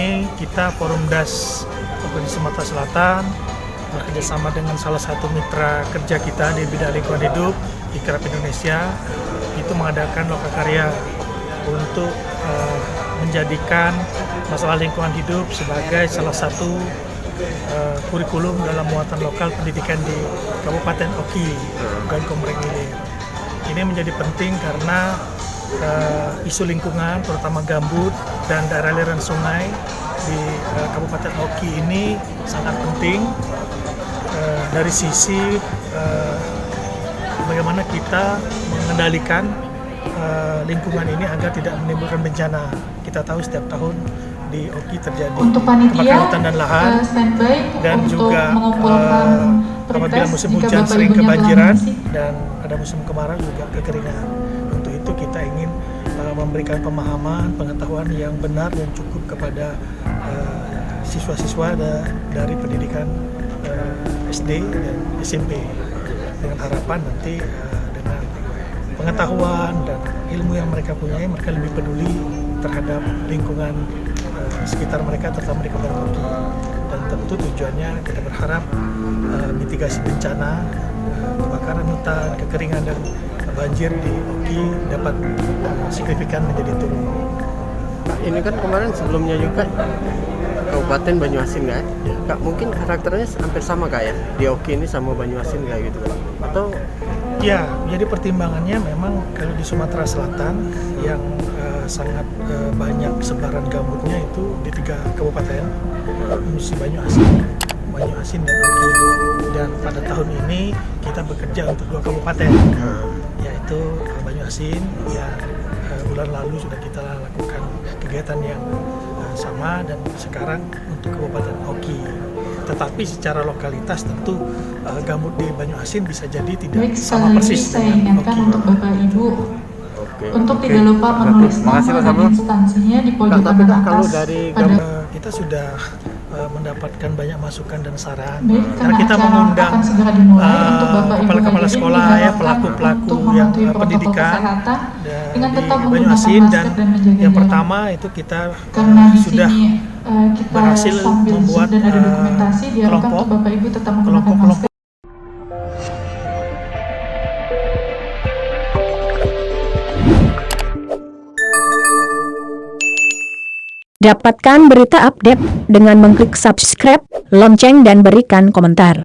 ini kita Forum Das Provinsi Sumatera Selatan bekerjasama dengan salah satu mitra kerja kita di bidang lingkungan hidup, Ikraf Indonesia, itu mengadakan lokakarya untuk menjadikan masalah lingkungan hidup sebagai salah satu kurikulum dalam muatan lokal pendidikan di Kabupaten Oki dan Komering Ilir. Ini menjadi penting karena isu lingkungan, terutama gambut dan daerah aliran sungai di Kabupaten Oki ini sangat penting dari sisi bagaimana kita mengendalikan lingkungan ini agar tidak menimbulkan bencana. Kita tahu setiap tahun di Oki terjadi kebakaran hutan dan lahan, dan juga apabila musim hujan sering kebanjiran dan pada musim kemarau juga kekeringan. Untuk itu kita ingin memberikan pemahaman, pengetahuan yang benar dan cukup kepada siswa-siswa dari pendidikan SD dan SMP, dengan harapan nanti dengan pengetahuan dan ilmu yang mereka punyai, mereka lebih peduli terhadap lingkungan sekitar mereka, terutama di Kabupaten Oki. Dan tentu tujuannya kita berharap mitigasi bencana, kebakaran hutan, kekeringan dan banjir di Oki dapat signifikan menjadi turun. Ini kan kemarin sebelumnya juga Kabupaten Banyuasin kan? Ya. Kak, mungkin karakternya hampir sama Kak ya? Di Oki ini sama Banyuasin kayak gitu kan? Atau? Ya, jadi pertimbangannya memang kalau di Sumatera Selatan yang sangat banyak sebaran gambutnya itu di 3 kabupaten, mesti Banyuasin dan Oki. Dan pada tahun ini kita bekerja untuk 2 kabupaten, yaitu Banyuasin yang bulan lalu sudah kita lakukan kegiatan yang sama, dan sekarang untuk Kabupaten Oki. Tetapi secara lokalitas tentu gambut di Banyuasin bisa jadi tidak sama persis dengan Oki. Untuk Bapak Ibu, untuk tidak lupa menulis nama dan instansinya di pojok kanan atas. Kita sudah mendapatkan banyak masukan dan saran. Karena kita mengundang kepala-kepala sekolah, ya, pelaku-pelaku yang pendidikan di Banyuasin, dan yang pertama itu kita sudah berhasil membuat kelompok Dapatkan berita update dengan mengklik subscribe, lonceng dan berikan komentar.